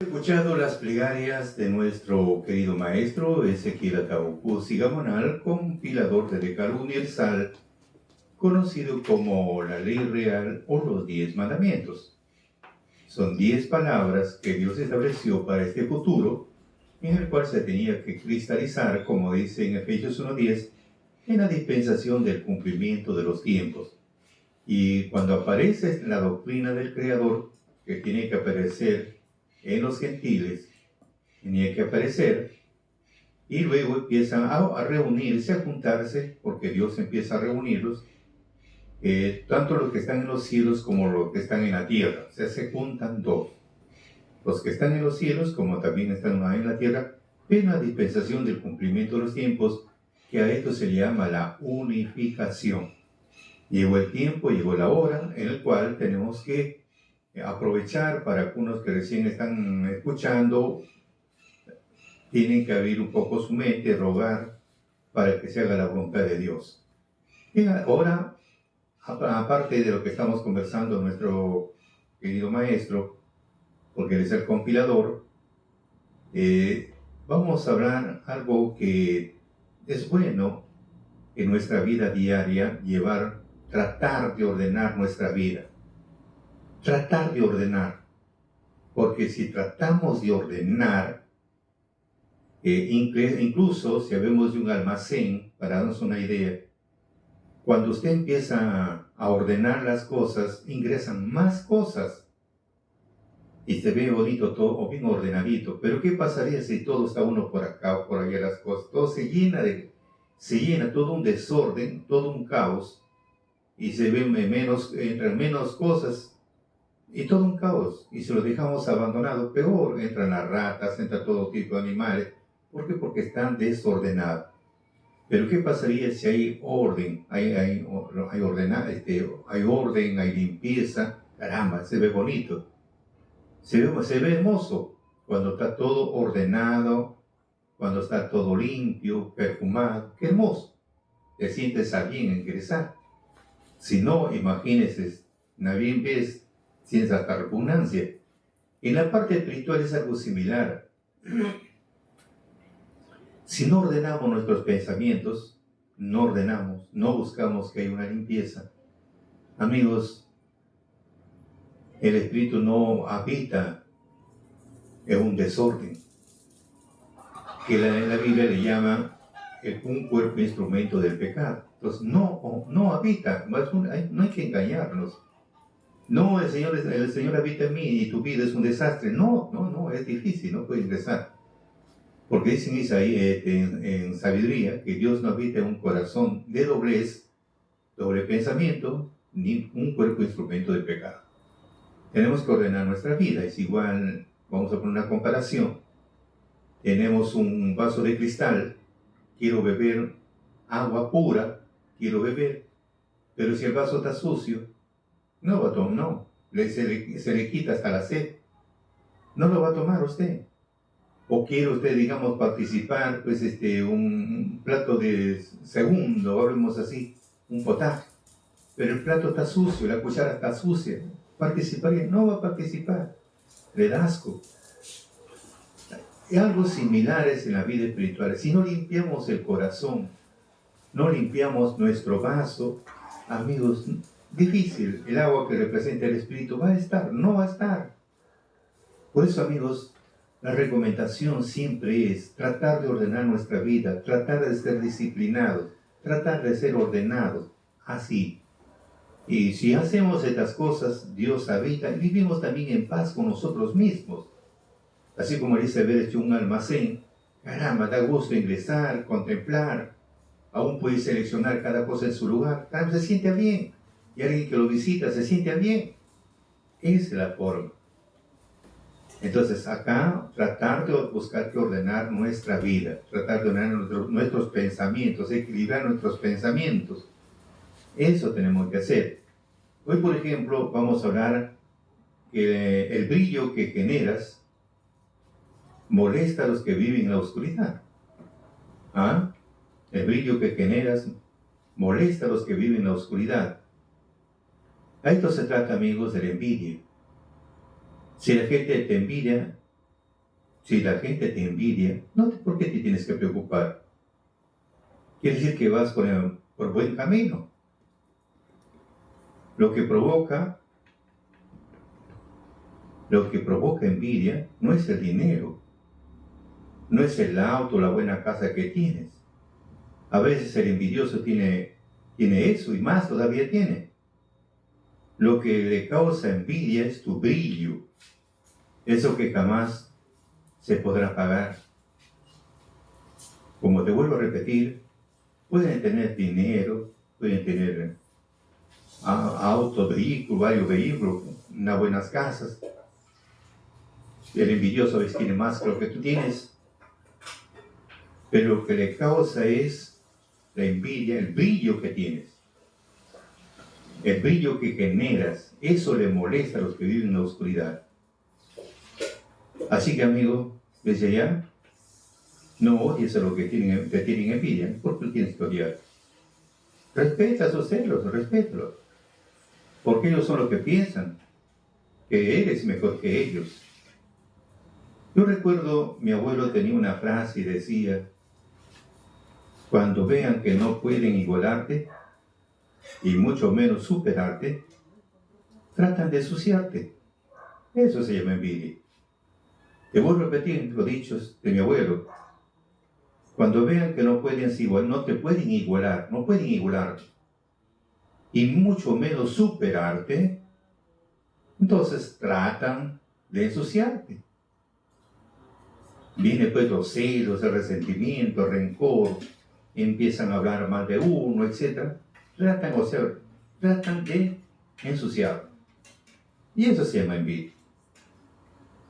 Escuchado las plegarias de nuestro querido maestro Ezequiel Atahualpa Sigamonal, compilador de Decálogo Universal, conocido como la Ley Real o los 10 Mandamientos. Son 10 palabras que Dios estableció para este futuro, en el cual se tenía que cristalizar, como dice en Efesios 1:10, en la dispensación del cumplimiento de los tiempos. Y cuando aparece la doctrina del Creador, que tiene que aparecer en los gentiles, tenía que aparecer, y luego empiezan a reunirse, a juntarse, porque Dios empieza a reunirlos, tanto los que están en los cielos como los que están en la tierra. O sea, se juntan dos, los que están en los cielos como también están en la tierra, en la dispensación del cumplimiento de los tiempos, que a esto se le llama la unificación. Llegó el tiempo, llegó la hora en el cual tenemos que aprovechar. Para algunos que recién están escuchando, tienen que abrir un poco su mente, rogar para que se haga la voluntad de Dios. Y ahora, aparte de lo que estamos conversando, nuestro querido maestro, porque él es el compilador, vamos a hablar algo que es bueno en nuestra vida diaria, tratar de ordenar nuestra vida. Tratar de ordenar. Porque si tratamos de ordenar, incluso si hablamos de un almacén, para darnos una idea, cuando usted empieza a ordenar las cosas, ingresan más cosas y se ve bonito todo, o bien ordenadito. Pero ¿qué pasaría si todo está uno por acá o por allá las cosas? Todo se llena todo un desorden, todo un caos, y se ve entran menos cosas y todo un caos. Y si lo dejamos abandonado, peor, entran las ratas, entra todo tipo de animales. ¿Por qué? Porque están desordenados. Pero ¿qué pasaría si hay orden? Hay orden, hay limpieza. Caramba, se ve bonito. Se ve hermoso cuando está todo ordenado, cuando está todo limpio, perfumado. ¡Qué hermoso! Te sientes a bien ingresar. Si no, imagínese, bien ves, sientes hasta repugnancia. En la parte espiritual es algo similar. Si no ordenamos nuestros pensamientos, no buscamos que haya una limpieza. Amigos, el espíritu no habita en un desorden, que en la Biblia le llama un cuerpo instrumento del pecado. Entonces, no habita, no hay que engañarnos. No, el Señor habita en mí y tu vida es un desastre. No, es difícil, no puede ingresar. Porque dicen Isaías en sabiduría que Dios no habita en un corazón de doble pensamiento, ni un cuerpo instrumento de pecado. Tenemos que ordenar nuestra vida. Es igual, vamos a poner una comparación. Tenemos un vaso de cristal, quiero beber agua pura, quiero beber, pero si el vaso está sucio, no va a tomar, se le quita hasta la sed, no lo va a tomar usted. O quiere usted, digamos, participar, pues, un plato de segundo, hablemos así, un potaje, pero el plato está sucio, la cuchara está sucia, ¿participaría? No va a participar, le da asco. Y algo similar es en la vida espiritual. Si no limpiamos el corazón, no limpiamos nuestro vaso, amigos, difícil, el agua que representa el espíritu no va a estar. Por eso, amigos, la recomendación siempre es tratar de ordenar nuestra vida, tratar de ser disciplinados, tratar de ser ordenados, así. Y si hacemos estas cosas, Dios habita y vivimos también en paz con nosotros mismos. Así como dice haber hecho un almacén, caramba, da gusto ingresar, contemplar, aún puede seleccionar cada cosa en su lugar, caramba, se siente bien, y alguien que lo visita se siente bien. Esa es la forma. Entonces acá tratar de buscar que ordenar nuestra vida, tratar de ordenar nuestros pensamientos, equilibrar nuestros pensamientos. Eso tenemos que hacer. Hoy, por ejemplo, vamos a hablar que el brillo que generas molesta a los que viven en la oscuridad. ¿Ah? El brillo que generas molesta a los que viven en la oscuridad. A esto se trata, amigos, de la envidia. Si la gente te envidia, Si la gente te envidia, ¿por qué te tienes que preocupar? Quiere decir que vas por buen camino. Lo que provoca envidia no es el dinero, no es el auto, la buena casa que tienes. A veces el envidioso tiene eso y más todavía tiene. Lo que le causa envidia es tu brillo, eso que jamás se podrá pagar. Como te vuelvo a repetir, pueden tener dinero, pueden tener autos, vehículos, varios vehículos, unas buenas casas. El envidioso a veces tiene más que lo que tú tienes, pero lo que le causa es la envidia, el brillo que tienes, el brillo que generas. Eso le molesta a los que viven en la oscuridad. Así que, amigo, desde allá, no odies a los que te tienen envidia, porque tú tienes que odiar. Respeta a sus celos, respétalos, porque ellos son los que piensan que eres mejor que ellos. Yo recuerdo, mi abuelo tenía una frase y decía: cuando vean que no pueden igualarte, y mucho menos superarte, tratan de ensuciarte. Eso se llama envidia. Te vuelvo a repetir los dichos de mi abuelo. Cuando vean que no te pueden igualar, no pueden igualarte, y mucho menos superarte, entonces tratan de ensuciarte. Viene pues los celos, el resentimiento, el rencor, empiezan a hablar mal de uno, etc. Tratan de ensuciar. Y eso se llama envidia.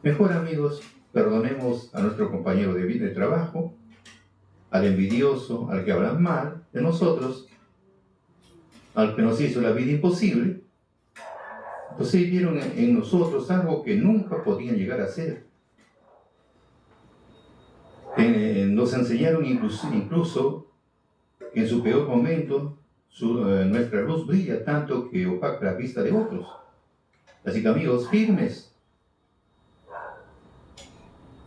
Mejor, amigos, perdonemos a nuestro compañero de trabajo, al envidioso, al que habla mal de nosotros, al que nos hizo la vida imposible. Entonces vieron en nosotros algo que nunca podían llegar a ser. Nos enseñaron incluso que en su peor momento nuestra luz brilla tanto que opaca la vista de otros. Así que, amigos, firmes.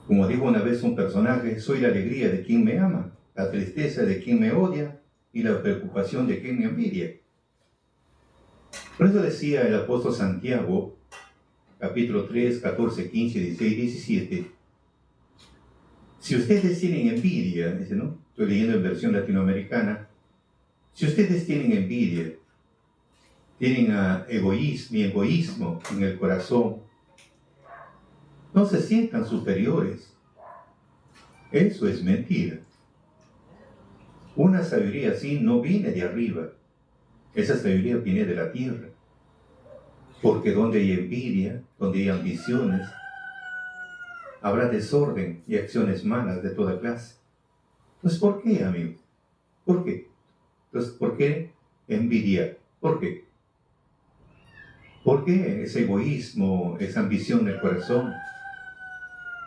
Como dijo una vez un personaje: soy la alegría de quien me ama, la tristeza de quien me odia y la preocupación de quien me envidia. Por eso decía el apóstol Santiago, capítulo 3, 14, 15, 16, 17, si ustedes tienen envidia, dice, ¿no? Estoy leyendo en versión latinoamericana. Si ustedes tienen envidia, tienen egoísmo en el corazón, no se sientan superiores. Eso es mentira. Una sabiduría así no viene de arriba. Esa sabiduría viene de la tierra. Porque donde hay envidia, donde hay ambiciones, habrá desorden y acciones malas de toda clase. Entonces, ¿por qué, amigo? ¿Por qué? Entonces, ¿por qué envidiar? ¿Por qué? ¿Por qué ese egoísmo, esa ambición del corazón?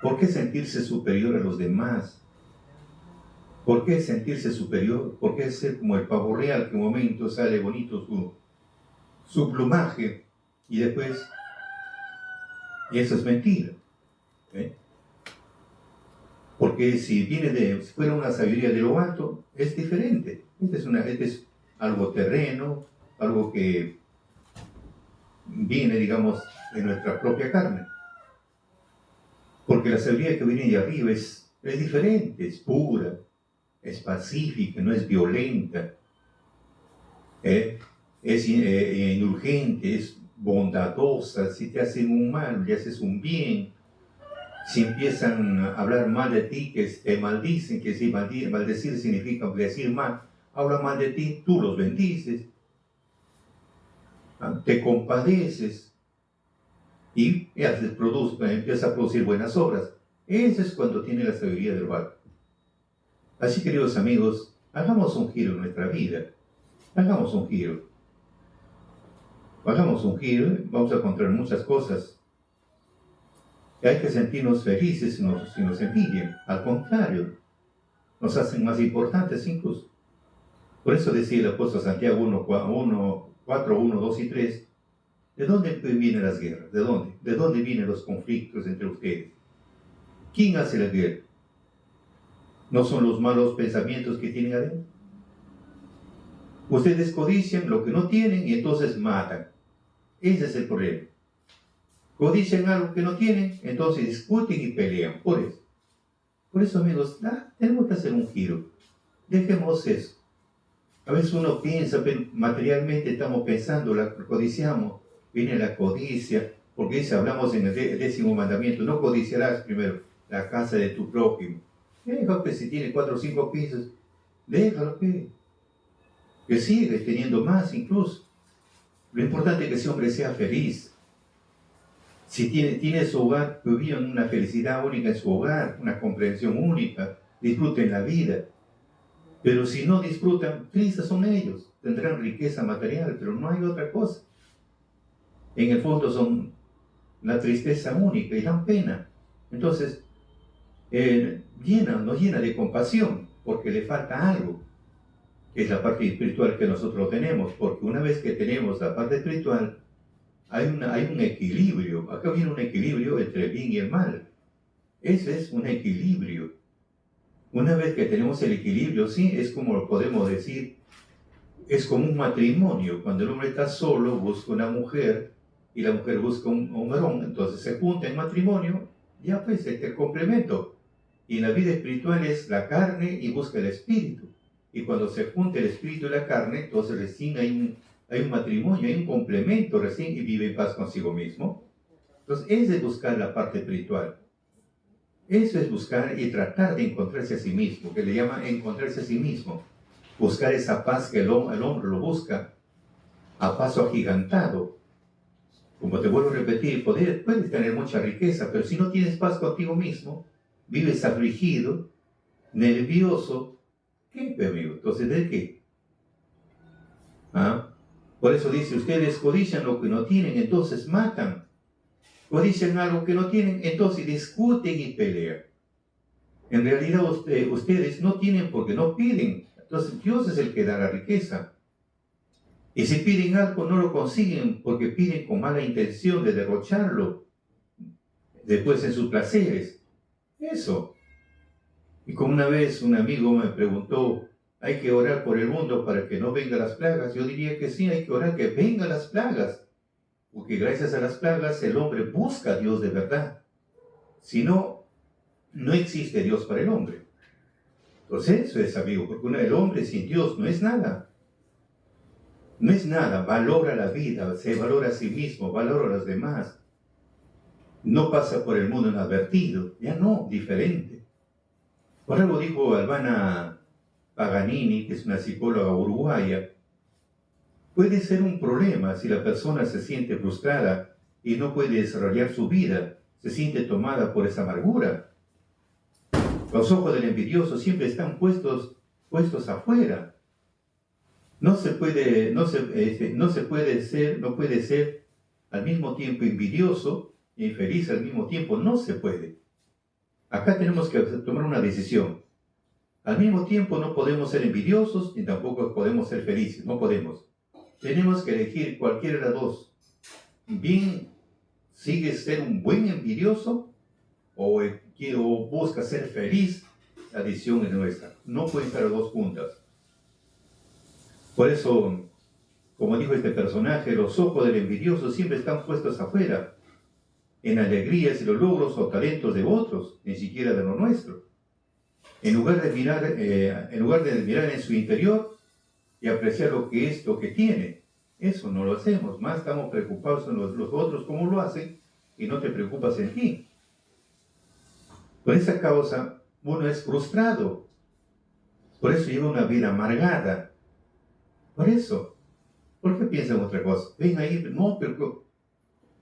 ¿Por qué sentirse superior a los demás? ¿Por qué sentirse superior? ¿Por qué ser como el pavo real, que un momento sale bonito su plumaje y después... Y eso es mentira. Porque si fuera una sabiduría de lo alto, es diferente. Este es algo terreno, algo que viene, digamos, de nuestra propia carne. Porque la sabiduría que viene de arriba es diferente, es pura, es pacífica, no es violenta, es indulgente, es bondadosa. Si te hacen un mal, le haces un bien. Si empiezan a hablar mal de ti, que te maldicen, que si maldecir significa decir mal, habla mal de ti, tú los bendices, te compadeces y empieza a producir buenas obras. Eso es cuando tiene la sabiduría del alto. Así, queridos amigos, hagamos un giro en nuestra vida. Hagamos un giro. Vamos a encontrar muchas cosas. Hay que sentirnos felices si nos envidian. Al contrario, nos hacen más importantes incluso. Por eso decía el apóstol Santiago 4, 1, 2 y 3, ¿de dónde vienen las guerras? ¿De dónde? ¿De dónde vienen los conflictos entre ustedes? ¿Quién hace la guerra? ¿No son los malos pensamientos que tienen adentro? Ustedes codician lo que no tienen y entonces matan. Ese es el problema. Codician algo que no tienen, entonces discuten y pelean. Por eso amigos, tenemos que hacer un giro. Dejemos eso. A veces uno piensa, materialmente estamos pensando, codiciamos, viene la codicia, porque dice, hablamos en el 10º mandamiento, no codiciarás primero la casa de tu prójimo. Déjalo que si tiene 4 o 5 pisos, déjalo que sigue teniendo más incluso. Lo importante es que ese hombre sea feliz. Si tiene su hogar, que vivan una felicidad única en su hogar, una comprensión única, disfruten la vida. Pero si no disfrutan, tristes son ellos. Tendrán riqueza material, pero no hay otra cosa. En el fondo son la tristeza única y dan pena. Entonces, nos llena de compasión, porque le falta algo, que es la parte espiritual que nosotros tenemos. Porque una vez que tenemos la parte espiritual, hay un equilibrio. Acá viene un equilibrio entre el bien y el mal. Ese es un equilibrio. Una vez que tenemos el equilibrio, sí, es como lo podemos decir, es como un matrimonio. Cuando el hombre está solo, busca una mujer y la mujer busca un varón, entonces se junta en matrimonio, ya pues es el complemento. Y en la vida espiritual es la carne y busca el espíritu. Y cuando se junta el espíritu y la carne, entonces recién hay un matrimonio, hay un complemento recién y vive en paz consigo mismo. Entonces, es buscar la parte espiritual. Eso es buscar y tratar de encontrarse a sí mismo, que le llama encontrarse a sí mismo. Buscar esa paz que el hombre lo busca a paso agigantado. Como te vuelvo a repetir, puedes tener mucha riqueza, pero si no tienes paz contigo mismo, vives afligido, nervioso, ¿qué, amigo? Entonces, ¿de qué? Por eso dice, ustedes codician lo que no tienen, entonces matan. Codician algo que no tienen, entonces discuten y pelean. En realidad ustedes no tienen porque no piden. Entonces Dios es el que da la riqueza. Y si piden algo no lo consiguen porque piden con mala intención de derrocharlo después en sus placeres. Eso. Y como una vez un amigo me preguntó, ¿hay que orar por el mundo para que no vengan las plagas? Yo diría que sí, hay que orar que vengan las plagas. Porque gracias a las plagas el hombre busca a Dios de verdad. Si no, no existe Dios para el hombre. Entonces eso es, amigo, porque el hombre sin Dios no es nada. No es nada, valora la vida, se valora a sí mismo, valora a los demás. No pasa por el mundo inadvertido, ya no, diferente. Por algo dijo Albana Paganini, que es una psicóloga uruguaya, puede ser un problema si la persona se siente frustrada y no puede desarrollar su vida, se siente tomada por esa amargura. Los ojos del envidioso siempre están puestos afuera. No puede ser al mismo tiempo envidioso y infeliz al mismo tiempo. No se puede. Acá tenemos que tomar una decisión. Al mismo tiempo no podemos ser envidiosos ni tampoco podemos ser felices. No podemos. Tenemos que elegir cualquiera de las dos. Bien, ¿sigues ser un buen envidioso o busca ser feliz? La decisión es nuestra. No pueden estar las dos juntas. Por eso, como dijo este personaje, los ojos del envidioso siempre están puestos afuera, en alegrías y los logros o talentos de otros, ni siquiera de lo nuestro. En lugar de mirar en su interior y apreciar lo que tiene, eso no lo hacemos. Más estamos preocupados en los otros, cómo lo hacen, y no te preocupas en ti. Por esa causa, uno es frustrado. Por eso lleva una vida amargada. Por eso. ¿Por qué piensan otra cosa? Ven ahí, no, pero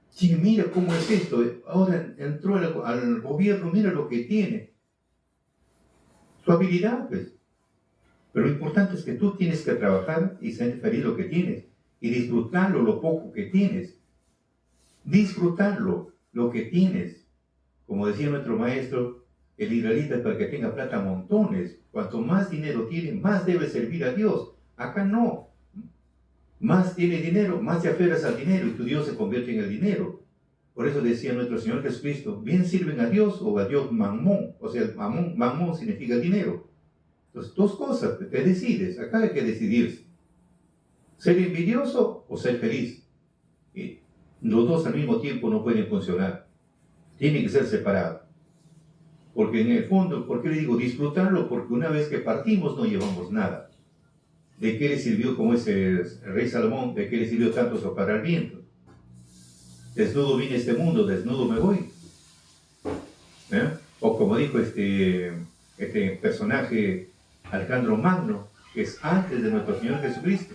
si mira cómo es esto, ahora entró al gobierno, mira lo que tiene. Su habilidad, pues. Pero lo importante es que tú tienes que trabajar y ser feliz lo que tienes. Y disfrutarlo, lo poco que tienes. Disfrutarlo, lo que tienes. Como decía nuestro maestro, el israelita es para que tenga plata a montones. Cuanto más dinero tiene, más debe servir a Dios. Acá no. Más tiene dinero, más te aferras al dinero y tu Dios se convierte en el dinero. Por eso decía nuestro Señor Jesucristo, bien sirven a Dios o a Dios Mamón. O sea, mamón significa dinero. Entonces, dos cosas, te decides, acá hay que decidirse. Ser envidioso o ser feliz. Y los dos al mismo tiempo no pueden funcionar. Tienen que ser separados. Porque en el fondo, ¿por qué le digo disfrutarlo? Porque una vez que partimos no llevamos nada. ¿De qué le sirvió, como es el rey Salomón, de qué le sirvió tanto soplar al viento? Desnudo vine a este mundo, desnudo me voy. O como dijo este personaje Alejandro Magno, que es antes de nuestro Señor Jesucristo.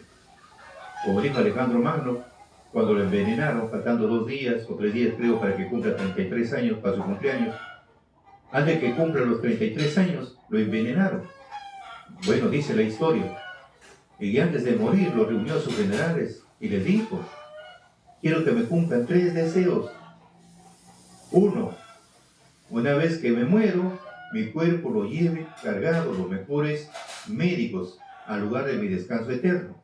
Como dijo Alejandro Magno, cuando lo envenenaron, faltando 2 días o 3 días creo para que cumpla 33 años para su cumpleaños, antes de que cumpla los 33 años, lo envenenaron. Bueno, dice la historia. Y antes de morir, lo reunió a sus generales y les dijo, quiero que me cumplan 3 deseos. 1, una vez que me muero, mi cuerpo lo lleve cargado los mejores médicos al lugar de mi descanso eterno.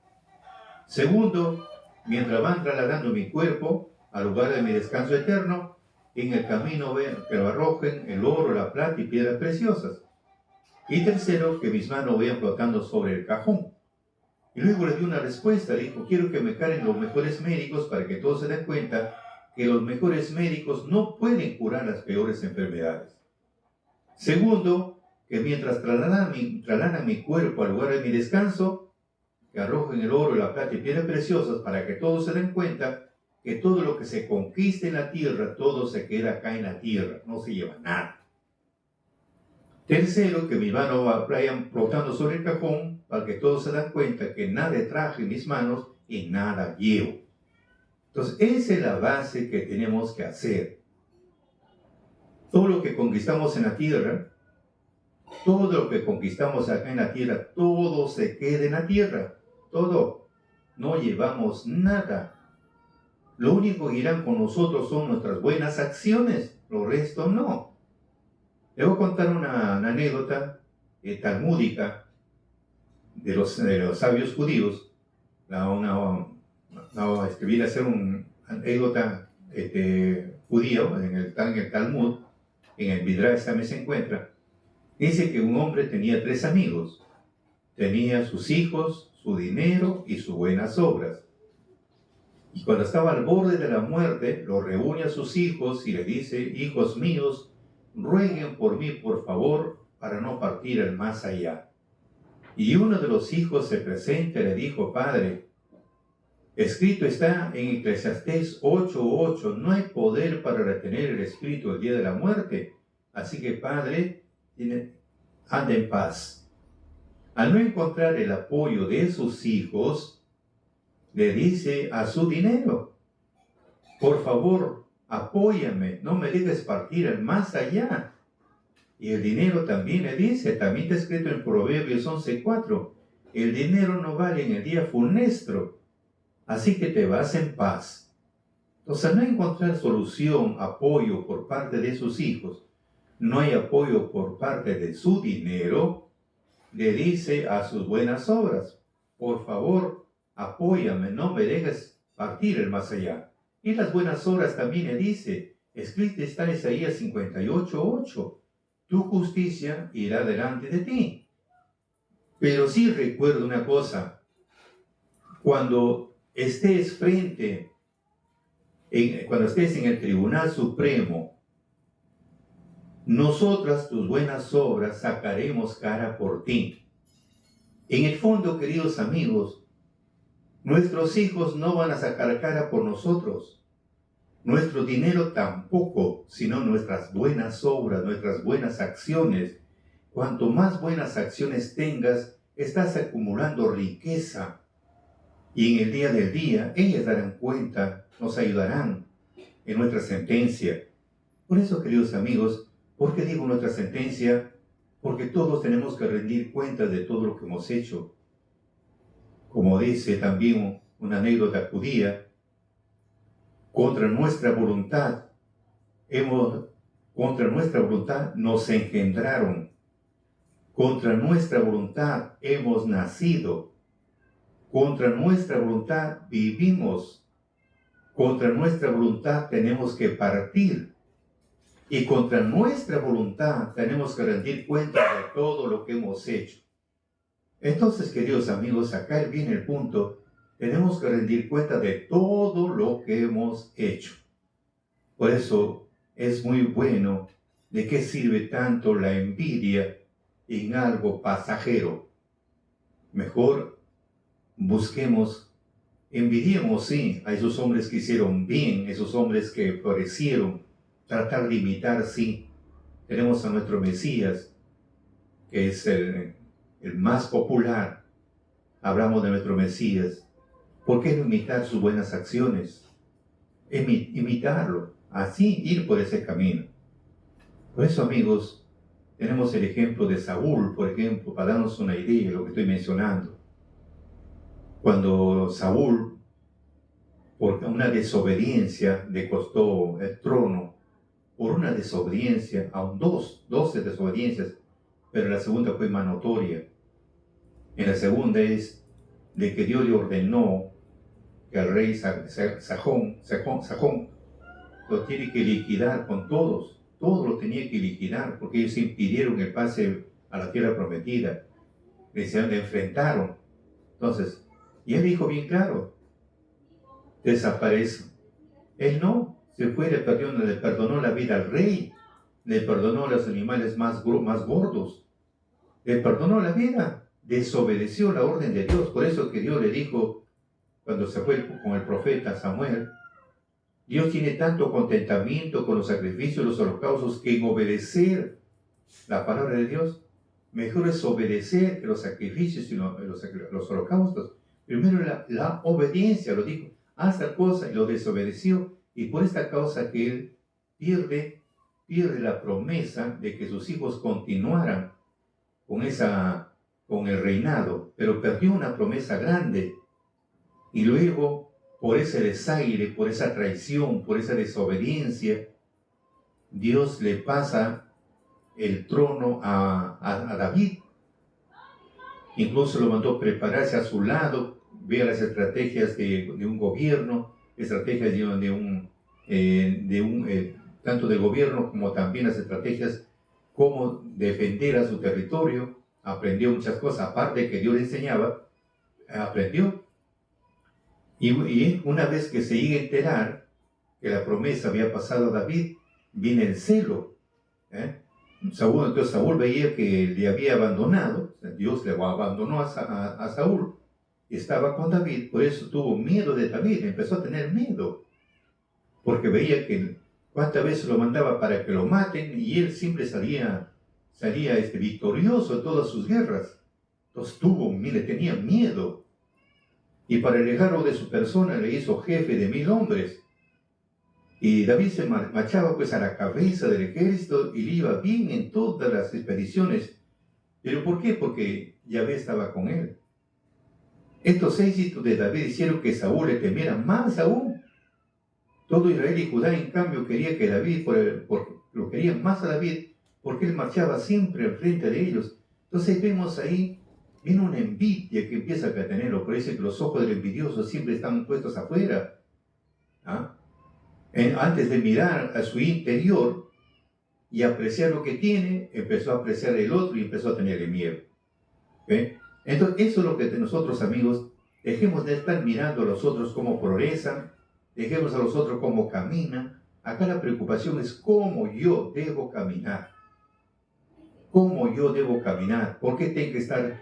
2, mientras van trasladando mi cuerpo al lugar de mi descanso eterno, en el camino que lo arrojen el oro, la plata y piedras preciosas. Y 3, que mis manos vayan flotando sobre el cajón. Y luego le dio una respuesta, le dijo, quiero que me carguen los mejores médicos para que todos se den cuenta que los mejores médicos no pueden curar las peores enfermedades. 2, que mientras trasladan mi cuerpo al lugar de mi descanso, que arrojen el oro, la plata y piedras preciosas para que todos se den cuenta que todo lo que se conquista en la tierra, todo se queda acá en la tierra, no se lleva nada. 3, que mis manos vayan flotando sobre el cajón para que todos se den cuenta que nada traje en mis manos y nada llevo. Entonces, esa es la base que tenemos que hacer. Todo lo que conquistamos en la tierra, todo lo que conquistamos acá en la tierra, todo se queda en la tierra. Todo. No llevamos nada. Lo único que irán con nosotros son nuestras buenas acciones. Lo resto no. Le voy a contar una anécdota talmúdica de los sabios judíos. Escribir hacer una anécdota judía en el Talmud, en el Midrash también se encuentra. Dice que un hombre tenía 3 amigos. Tenía sus hijos, su dinero y sus buenas obras. Y cuando estaba al borde de la muerte, lo reúne a sus hijos y le dice, hijos míos, rueguen por mí, por favor, para no partir al más allá. Y uno de los hijos se presenta y le dijo, padre, escrito está en Eclesiastés 8:8, no hay poder para retener el espíritu el día de la muerte. Así que, padre, anda en paz. Al no encontrar el apoyo de sus hijos, le dice a su dinero, por favor, apóyame, no me dejes partir al más allá. Y el dinero también le dice, también está escrito en Proverbios 11:4, el dinero no vale en el día funesto, así que te vas en paz. Entonces, al no encontrar solución, apoyo por parte de sus hijos, no hay apoyo por parte de su dinero, le dice a sus buenas obras, por favor, apóyame, no me dejes partir el más allá. Y las buenas obras también le dice, escrito está en Isaías 58:8, tu justicia irá delante de ti. Pero sí recuerdo una cosa, cuando estés cuando estés en el Tribunal Supremo, nosotras, tus buenas obras, sacaremos cara por ti. En el fondo, queridos amigos, nuestros hijos no van a sacar cara por nosotros. Nuestro dinero tampoco, sino nuestras buenas obras, nuestras buenas acciones. Cuanto más buenas acciones tengas, estás acumulando riqueza. Y en el día del día, ellas darán cuenta, nos ayudarán en nuestra sentencia. Por eso, queridos amigos, ¿por qué digo nuestra sentencia? Porque todos tenemos que rendir cuentas de todo lo que hemos hecho. Como dice también una anécdota judía, contra nuestra voluntad nos engendraron, contra nuestra voluntad hemos nacido, contra nuestra voluntad vivimos, Contra nuestra voluntad tenemos que partir. Y contra nuestra voluntad tenemos que rendir cuenta de todo lo que hemos hecho. Entonces, queridos amigos, acá viene el punto. Tenemos que rendir cuenta de todo lo que hemos hecho. Por eso es muy bueno. ¿De qué sirve tanto la envidia en algo pasajero? Mejor busquemos, envidiemos, sí, a esos hombres que hicieron bien, esos hombres que florecieron, tratar de imitar, sí. Tenemos a nuestro Mesías, que es el más popular. Hablamos de nuestro Mesías. ¿Por qué no imitar sus buenas acciones? Imitarlo, así ir por ese camino. Por eso, amigos, tenemos el ejemplo de Saúl, por ejemplo, para darnos una idea de lo que estoy mencionando. Cuando Saúl, por una desobediencia, le costó el trono, por una desobediencia, aún 12 desobediencias, pero la segunda fue más notoria. En la segunda es de que Dios le ordenó que al rey Sajón lo tiene que liquidar con todos lo tenía que liquidar, porque ellos impidieron el pase a la tierra prometida, le enfrentaron. Entonces, y él dijo bien claro, desaparece. Él no, se fue, le perdonó la vida al rey, le perdonó a los animales más gordos, le perdonó la vida, desobedeció la orden de Dios. Por eso que Dios le dijo, cuando se fue con el profeta Samuel, Dios tiene tanto contentamiento con los sacrificios, los holocaustos, que en obedecer la palabra de Dios, mejor es obedecer que los sacrificios y los holocaustos. Primero la obediencia, lo dijo, haz tal cosa, y lo desobedeció, y por esta causa que él pierde la promesa de que sus hijos continuaran con el reinado, pero perdió una promesa grande. Y luego, por ese desaire, por esa traición, por esa desobediencia, Dios le pasa el trono a David. Incluso lo mandó prepararse a su lado, vea las estrategias de un gobierno, estrategias tanto del gobierno como también las estrategias cómo defender a su territorio. Aprendió muchas cosas, aparte de que Dios le enseñaba, aprendió. Y una vez que se llega a enterar que la promesa había pasado a David, viene el celo. Entonces Saúl veía que le había abandonado, Dios le abandonó a Saúl, y estaba con David, por eso tuvo miedo de David, empezó a tener miedo, porque veía que cuántas veces lo mandaba para que lo maten, y él siempre salía victorioso en todas sus guerras. Entonces le tenía miedo. Y para alejarlo de su persona le hizo jefe de 1000 hombres. Y David se marchaba pues a la cabeza del ejército y le iba bien en todas las expediciones. ¿Pero por qué? Porque Yahvé estaba con él. Estos éxitos de David hicieron que Saúl le temiera más aún. Todo Israel y Judá, en cambio, quería que David, lo querían más a David, porque él marchaba siempre al frente de ellos. Entonces vemos ahí, viene una envidia que empieza a tenerlo. Por eso que los ojos del envidioso siempre están puestos afuera. Antes de mirar a su interior y apreciar lo que tiene, empezó a apreciar el otro y empezó a tenerle miedo. Entonces, eso es lo que nosotros, amigos, dejemos de estar mirando a los otros cómo progresan, dejemos a los otros cómo caminan. Acá la preocupación es cómo yo debo caminar. ¿Cómo yo debo caminar? ¿Por qué tengo que estar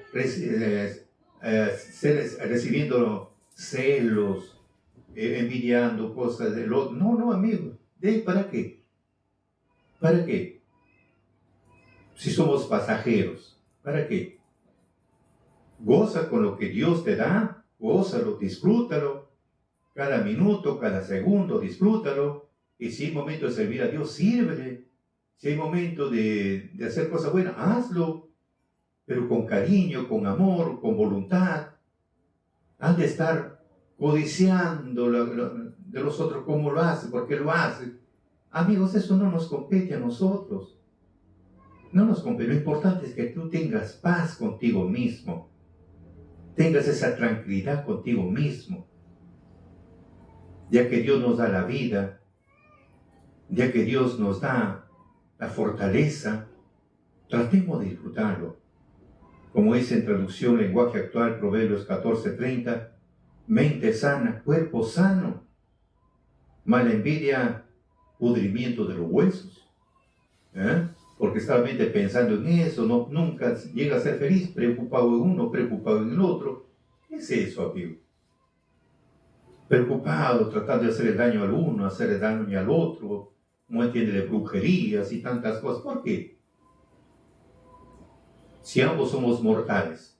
recibiendo celos, envidiando cosas del otro? No, amigo. ¿Para qué? ¿Para qué? Si somos pasajeros, ¿para qué? Goza con lo que Dios te da, gózalo, disfrútalo. Cada minuto, cada segundo, disfrútalo. Y si hay momento de servir a Dios, sírvele. Si hay momento de hacer cosas buenas, hazlo. Pero con cariño, con amor, con voluntad. Has de estar codiciando de los otros cómo lo hace, por qué lo hace. Amigos, eso no nos compete a nosotros. No nos compete. Lo importante es que tú tengas paz contigo mismo. Tengas esa tranquilidad contigo mismo. ya que Dios nos da la vida, ya que Dios nos da la fortaleza, tratemos de disfrutarlo. Como dice en traducción lenguaje actual, Proverbios 14:30, mente sana, cuerpo sano, mala envidia, pudrimiento de los huesos. Porque está la mente pensando en eso, nunca llega a ser feliz, preocupado en uno, preocupado en el otro. ¿Qué es eso, amigo? Preocupado, tratando de hacerle daño al uno, hacerle daño al otro, no entiende de brujerías y tantas cosas. ¿Por qué? Si ambos somos mortales.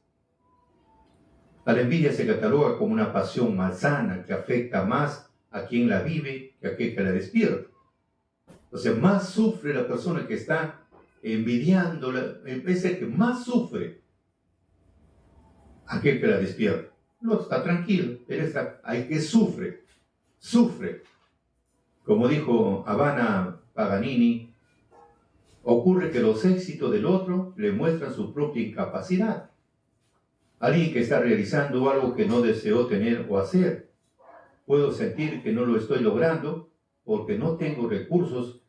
La envidia se cataloga como una pasión malsana que afecta más a quien la vive que a quien la despierta. O sea, más sufre la persona que está envidiándola, es el que más sufre aquel que la despierta. No está tranquilo, él está, hay que sufre. Como dijo Havana Paganini, ocurre que los éxitos del otro le muestran su propia incapacidad. Alguien que está realizando algo que no deseó tener o hacer. Puedo sentir que no lo estoy logrando porque no tengo recursos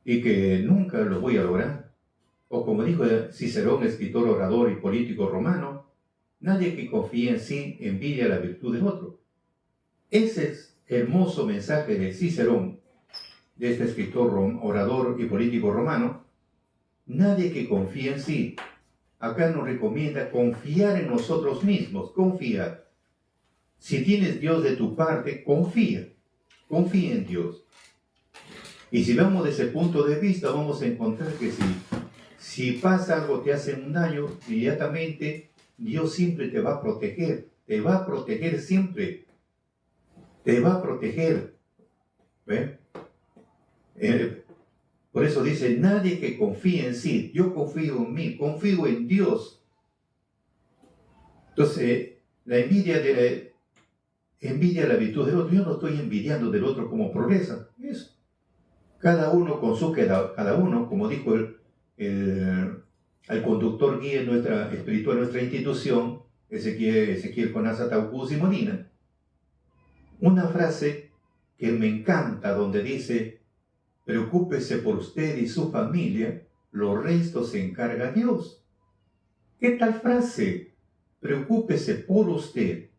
y que nunca lo voy a lograr. O como dijo Cicerón, escritor, orador y político romano, nadie que confíe en sí envidia la virtud del otro. Ese es el hermoso mensaje de Cicerón, de este escritor, orador y político romano. Nadie que confíe en sí. Acá nos recomienda confiar en nosotros mismos, confiar. Si tienes Dios de tu parte, confía en Dios. Y si vamos de ese punto de vista, vamos a encontrar que si pasa algo, te hace un daño, inmediatamente Dios siempre te va a proteger siempre, te va a proteger. ¿Ve? Por eso dice, nadie que confíe en sí, yo confío en mí, confío en Dios. Entonces, la envidia la virtud del otro. Yo no estoy envidiando del otro como progresa. Eso. Cada uno con su cada uno, como dijo el conductor guía espiritual de nuestra institución, Ezequiel Conasa Taucús y Molina. Una frase que me encanta donde dice, preocúpese por usted y su familia, los restos se encarga Dios. ¿Qué tal frase? Preocúpese por usted,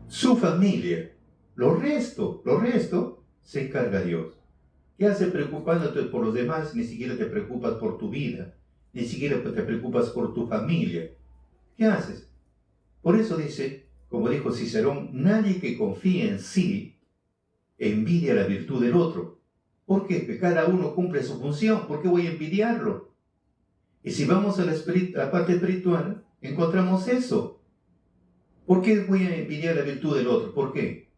su familia, los restos se encarga Dios. ¿Qué hace preocupándote por los demás? Ni siquiera te preocupas por tu vida, ni siquiera te preocupas por tu familia. ¿Qué haces? Por eso dice, como dijo Cicerón, nadie que confíe en sí envidia la virtud del otro. ¿Por qué? Porque cada uno cumple su función. ¿Por qué voy a envidiarlo? Y si vamos a la parte espiritual, encontramos eso. ¿Por qué voy a envidiar la virtud del otro? ¿Por qué?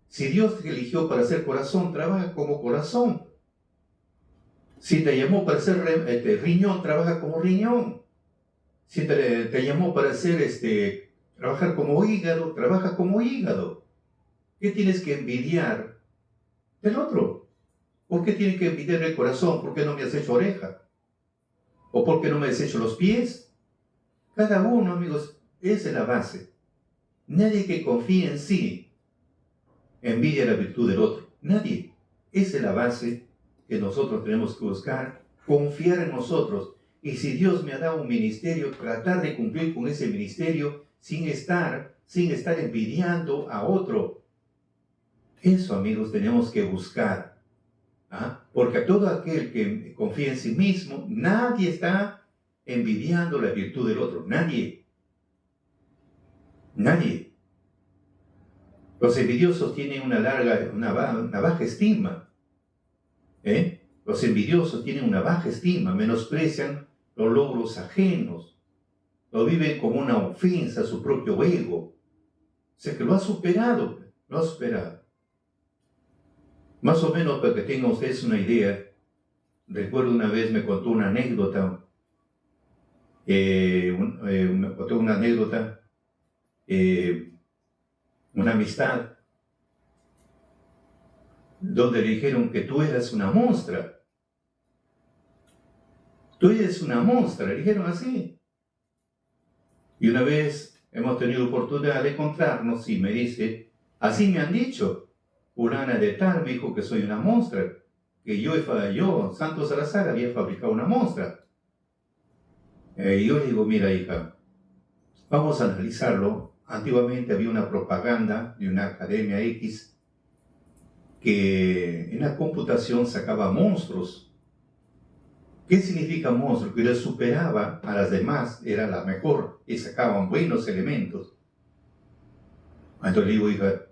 Si Dios te eligió para ser corazón, trabaja como corazón. Si te llamó para ser riñón, trabaja como riñón. Si te llamó para ser trabajar como hígado, trabaja como hígado. ¿Qué tienes que envidiar del otro? ¿Por qué tienes que envidiar el corazón? ¿Por qué no me has hecho oreja? ¿O por qué no me has hecho los pies? Cada uno, amigos, esa es la base. Nadie que confíe en sí envidia la virtud del otro. Nadie. Esa es la base que nosotros tenemos que buscar. Confiar en nosotros. Y si Dios me ha dado un ministerio, tratar de cumplir con ese ministerio sin estar envidiando a otro. Eso, amigos, tenemos que buscar. Porque a todo aquel que confía en sí mismo, nadie está envidiando la virtud del otro. Nadie. Los envidiosos tienen una baja estima. Los envidiosos tienen una baja estima, menosprecian los logros ajenos, lo viven como una ofensa a su propio ego. O sea que lo ha superado. Más o menos para que tengan ustedes una idea, recuerdo una vez me contó una anécdota, una amistad, donde le dijeron que tú eras una monstrua. Tú eres una monstrua, le dijeron así. Y una vez hemos tenido oportunidad de encontrarnos y me dice, Así me han dicho. Fulana de tal me dijo que soy una monstrua, que yo, Santos Salazar, había fabricado una monstrua. Y yo le digo, mira hija, vamos a analizarlo. Antiguamente había una propaganda de una academia X que en la computación sacaba monstruos. ¿Qué significa monstruo? Que superaba a las demás, era la mejor y sacaban buenos elementos. Entonces le digo, hija,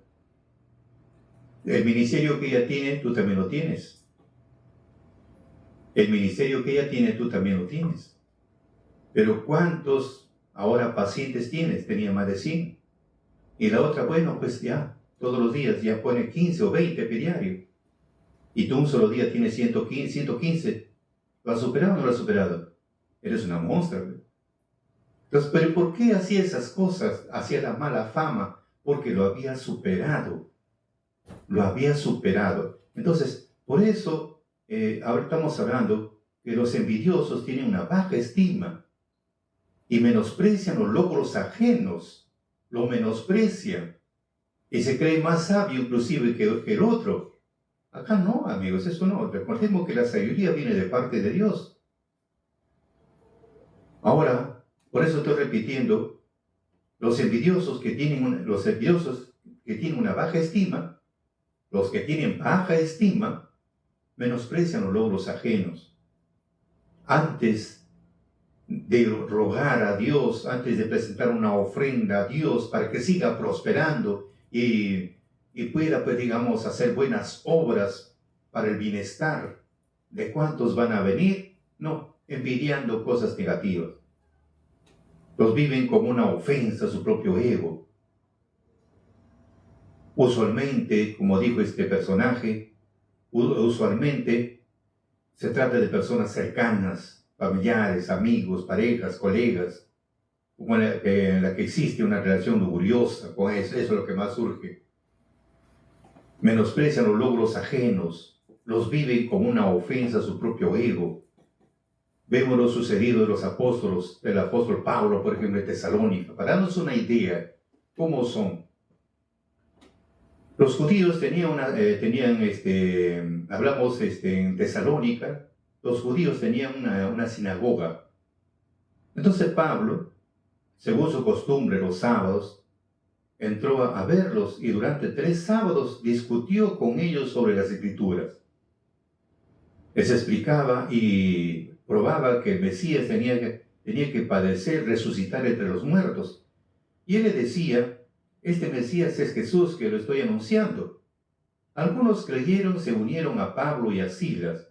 el ministerio que ella tiene, tú también lo tienes. El ministerio que ella tiene, tú también lo tienes. Pero ¿cuántos ahora pacientes tienes? Tenía más de 100. Y la otra, bueno, pues ya, todos los días ya pone 15 o 20 diario. Y tú un solo día tienes 115. ¿Lo has superado o no lo has superado? Eres una monstrua. Entonces, ¿pero por qué hacía esas cosas? Hacía la mala fama. Porque lo había superado. Lo había superado. Entonces, por eso, ahora estamos hablando que los envidiosos tienen una baja estima y menosprecian los logros ajenos. Lo menosprecian y se cree más sabio inclusive que el otro. Acá no, amigos, eso no. Recordemos que la sabiduría viene de parte de Dios. Ahora, por eso estoy repitiendo, los envidiosos que tienen una baja estima, los que tienen baja estima, menosprecian los logros ajenos. Antes de rogar a Dios, antes de presentar una ofrenda a Dios para que siga prosperando y pueda, pues, digamos, hacer buenas obras para el bienestar de cuántos van a venir, no, envidiando cosas negativas. Los viven como una ofensa a su propio ego. Usualmente, como dijo este personaje, usualmente se trata de personas cercanas, familiares, amigos, parejas, colegas, en la que existe una relación lujuriosa, con eso es lo que más surge. Menosprecian los logros ajenos, los viven como una ofensa a su propio ego. Vemos lo sucedido de los apóstolos, del apóstol Pablo, por ejemplo, en Tesalónica, para darnos una idea cómo son. Los judíos hablamos en Tesalónica, los judíos tenían una sinagoga. Entonces Pablo, según su costumbre los sábados, entró a verlos y durante 3 sábados discutió con ellos sobre las Escrituras. Les explicaba y probaba que el Mesías tenía que padecer, resucitar entre los muertos. Y él le decía, este Mesías es Jesús que lo estoy anunciando. Algunos creyeron, se unieron a Pablo y a Silas,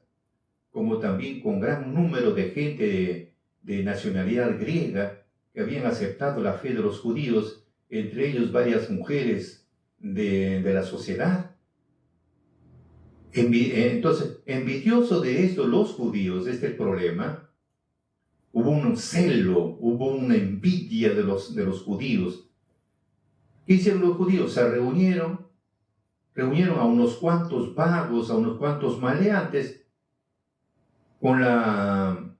como también con gran número de gente de nacionalidad griega que habían aceptado la fe de los judíos, entre ellos varias mujeres de la sociedad. Entonces, envidioso de esto los judíos, este es el problema, hubo un celo, hubo una envidia de los judíos. ¿Qué hicieron los judíos? Se reunieron a unos cuantos vagos, a unos cuantos maleantes, con la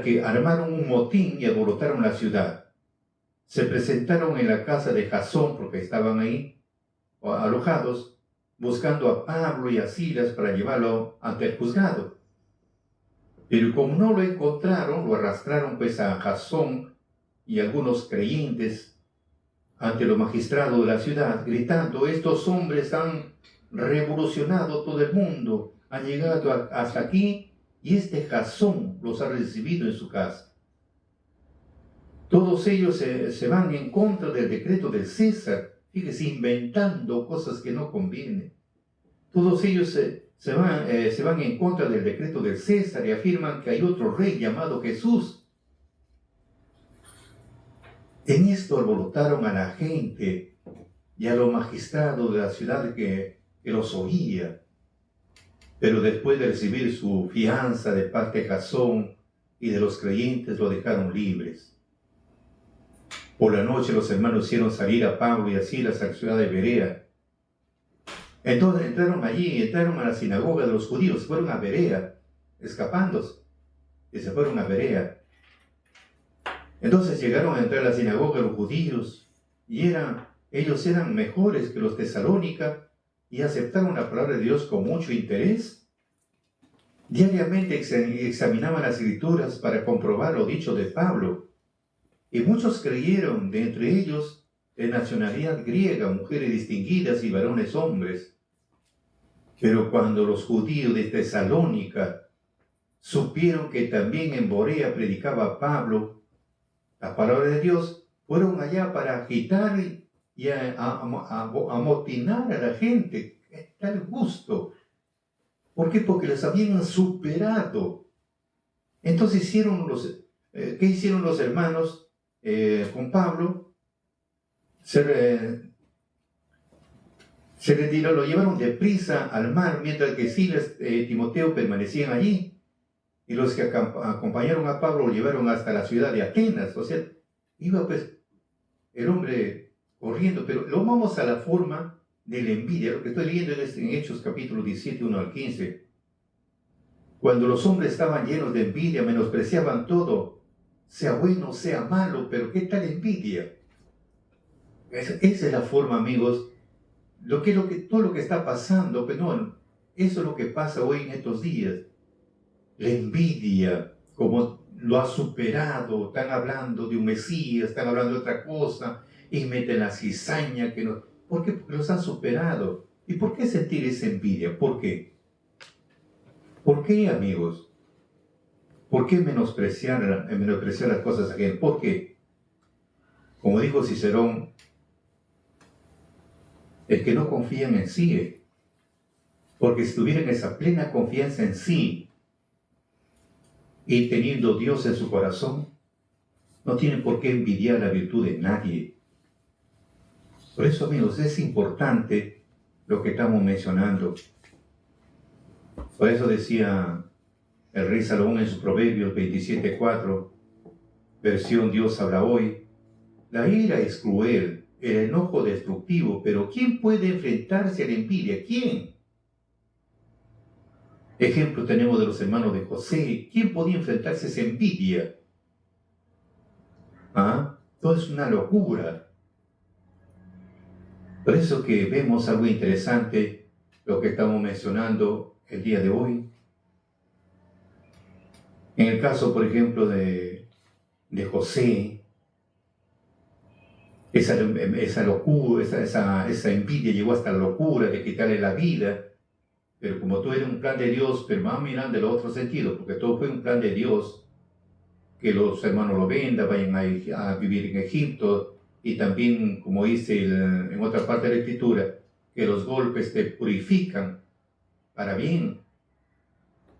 que armaron un motín y alborotaron la ciudad. Se presentaron en la casa de Jasón, porque estaban ahí alojados, buscando a Pablo y a Silas para llevarlo ante el juzgado. Pero como no lo encontraron, lo arrastraron pues a Jasón y algunos creyentes ante los magistrados de la ciudad, gritando, estos hombres han revolucionado todo el mundo, han llegado hasta aquí y este Jasón los ha recibido en su casa. Todos ellos se van en contra del decreto del César, fíjese, inventando cosas que no convienen. Todos ellos se van en contra del decreto del César y afirman que hay otro rey llamado Jesús. En esto alborotaron a la gente y a los magistrados de la ciudad que los oía. Pero después de recibir su fianza de parte de Jasón y de los creyentes, lo dejaron libres. Por la noche los hermanos hicieron salir a Pablo y a Silas a la ciudad de Berea. Entonces entraron a la sinagoga de los judíos, fueron a Berea, escapándose, y se fueron a Berea. Entonces llegaron a entrar a la sinagoga de los judíos, y era ellos eran mejores que los tesalónica y aceptaron la palabra de Dios con mucho interés. Diariamente examinaban las escrituras para comprobar lo dicho de Pablo, y muchos creyeron, de entre ellos de nacionalidad griega, mujeres distinguidas y varones hombres. Pero cuando los judíos de Tesalónica supieron que también en Berea predicaba Pablo la palabra de Dios, fueron allá para agitar y amotinar a la gente. Tal gusto. ¿Por qué? Porque los habían superado. Entonces ¿qué hicieron los hermanos con Pablo? Se retiraron, lo llevaron deprisa al mar, mientras que Silas y Timoteo permanecían allí. Y los que acompañaron a Pablo lo llevaron hasta la ciudad de Atenas. O sea, iba pues el hombre corriendo, pero lo vamos a la forma de la envidia. Lo que estoy leyendo es en Hechos capítulo 17, 1 al 15. Cuando los hombres estaban llenos de envidia, menospreciaban todo, sea bueno, sea malo, pero ¿qué tal envidia? Esa es la forma, amigos, todo lo que está pasando, pero no, eso es lo que pasa hoy en estos días. La envidia, como lo ha superado, están hablando de un Mesías, están hablando de otra cosa, y meten la cizaña que no. ¿Por qué? Porque los han superado. ¿Y por qué sentir esa envidia? ¿Por qué? ¿Por qué, amigos? ¿Por qué menospreciar las cosas ajenas? ¿Por qué? Como dijo Cicerón, el que no confía en sí, porque si tuvieran esa plena confianza en sí y teniendo Dios en su corazón, no tienen por qué envidiar la virtud de nadie. Por eso, amigos, es importante lo que estamos mencionando. Por eso decía el rey Salomón en su Proverbios 27:4, versión Dios habla hoy: la ira es cruel, el enojo destructivo, pero ¿quién puede enfrentarse a la envidia? ¿Quién? Ejemplo tenemos de los hermanos de José. ¿Quién podía enfrentarse a esa envidia? Todo es una locura. Por eso que vemos algo interesante, lo que estamos mencionando el día de hoy. En el caso, por ejemplo, de José, esa locura, esa envidia llegó hasta la locura de quitarle la vida. Pero como todo era un plan de Dios, pero más mirando el otro sentido, porque todo fue un plan de Dios, que los hermanos lo vendan, vayan a vivir en Egipto, y también, como dice en otra parte de la Escritura, que los golpes te purifican para bien.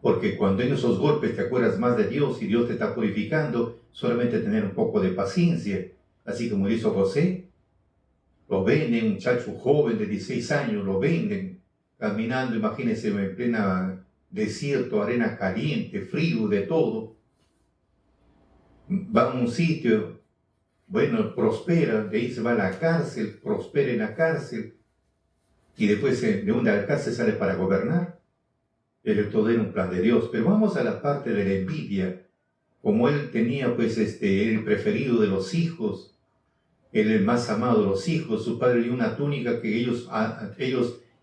Porque cuando en esos golpes te acuerdas más de Dios y Dios te está purificando, solamente tener un poco de paciencia. Así como hizo José, lo venden, un muchacho joven de 16 años, lo venden, caminando, imagínense, en plena desierto, arena caliente, frío, de todo. Va a un sitio, bueno, prospera, de ahí se va a la cárcel, prospera en la cárcel, y después de la cárcel sale para gobernar. Pero todo era un plan de Dios. Pero vamos a la parte de la envidia. Como él tenía, pues, el preferido de los hijos, el más amado de los hijos, su padre le dio una túnica que ellos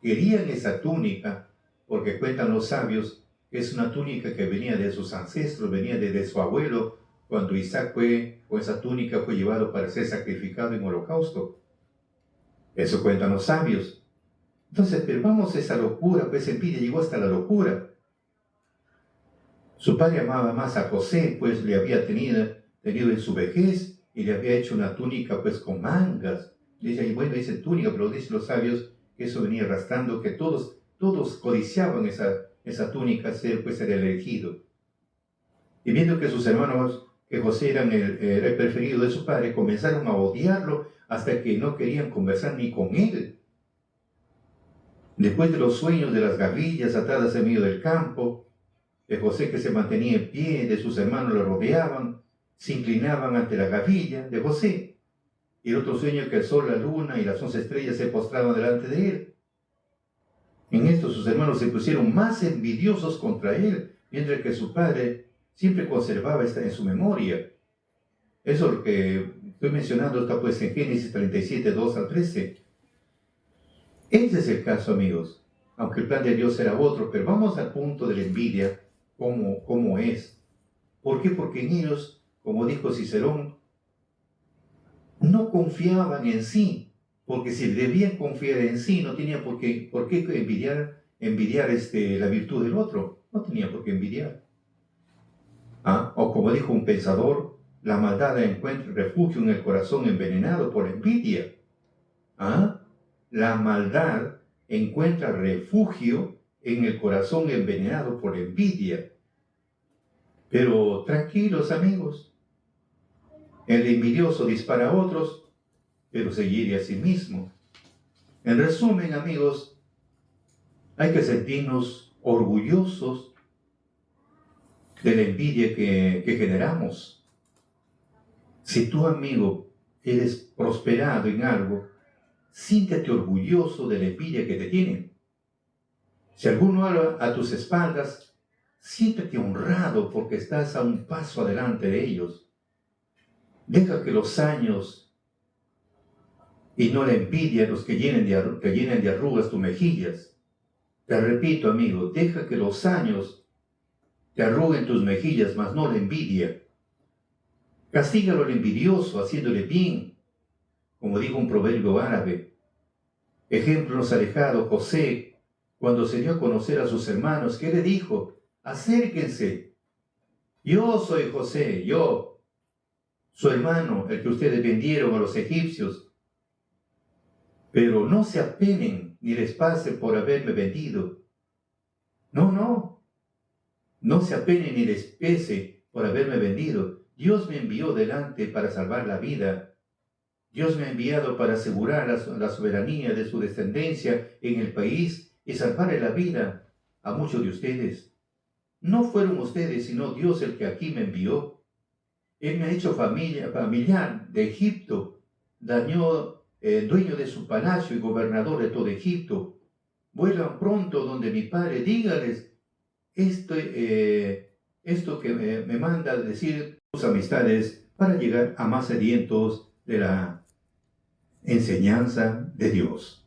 querían esa túnica, porque cuentan los sabios que es una túnica que venía de sus ancestros, venía de su abuelo, cuando Isaac con esa túnica fue llevado para ser sacrificado en holocausto. Eso cuentan los sabios. Entonces, pero vamos a esa locura, pues envidia llegó hasta la locura. Su padre amaba más a José, pues le había tenido en su vejez, y le había hecho una túnica pues con mangas. Dice, bueno, dice túnica, pero dicen los sabios que eso venía arrastrando, que todos codiciaban esa túnica, ser pues el elegido. Y viendo que sus hermanos, que José era el preferido de su padre, comenzaron a odiarlo hasta que no querían conversar ni con él. Después de los sueños de las gavillas atadas en medio del campo, de José que se mantenía en pie, de sus hermanos lo rodeaban, se inclinaban ante la gavilla de José. Y el otro sueño que el sol, la luna y las 11 estrellas se postraban delante de él. En esto sus hermanos se pusieron más envidiosos contra él, mientras que su padre siempre conservaba esta en su memoria. Eso es lo que Estoy mencionando, está pues en Génesis 37, 2 al 13. Ese es el caso, amigos. Aunque el plan de Dios era otro, pero vamos al punto de la envidia, cómo es. ¿Por qué? Porque en ellos, como dijo Cicerón, no confiaban en sí, porque si debían confiar en sí, no tenía por qué envidiar la virtud del otro, no tenía por qué envidiar. O como dijo un pensador, la maldad encuentra refugio en el corazón envenenado por envidia. La maldad encuentra refugio en el corazón envenenado por envidia. Pero tranquilos, amigos, el envidioso dispara a otros, pero se hiere a sí mismo. En resumen, amigos, hay que sentirnos orgullosos de la envidia que generamos. Si tu amigo eres prosperado en algo, siéntete orgulloso de la envidia que te tienen. Si alguno habla a tus espaldas, siéntete honrado porque estás a un paso adelante de ellos. Deja que los años y no la envidia los que llenen de arrugas tus mejillas. Te repito, amigo, deja que los años te arruguen tus mejillas, mas no la envidia. Castígalo al envidioso haciéndole bien, como dijo un proverbio árabe. Ejemplo nos ha dejado José cuando se dio a conocer a sus hermanos, que le dijo: acérquense, yo soy José, yo, su hermano, el que ustedes vendieron a los egipcios. Pero no se apenen ni les pase por haberme vendido. No se apenen ni les pese por haberme vendido. Dios me envió delante para salvar la vida. Dios me ha enviado para asegurar la soberanía de su descendencia en el país y salvar la vida a muchos de ustedes. No fueron ustedes, sino Dios el que aquí me envió. Él me ha hecho familiar de Egipto, dueño de su palacio y gobernador de todo Egipto. Vuelvan pronto donde mi padre, dígales esto que me manda decir sus amistades para llegar a más sedientos de la enseñanza de Dios.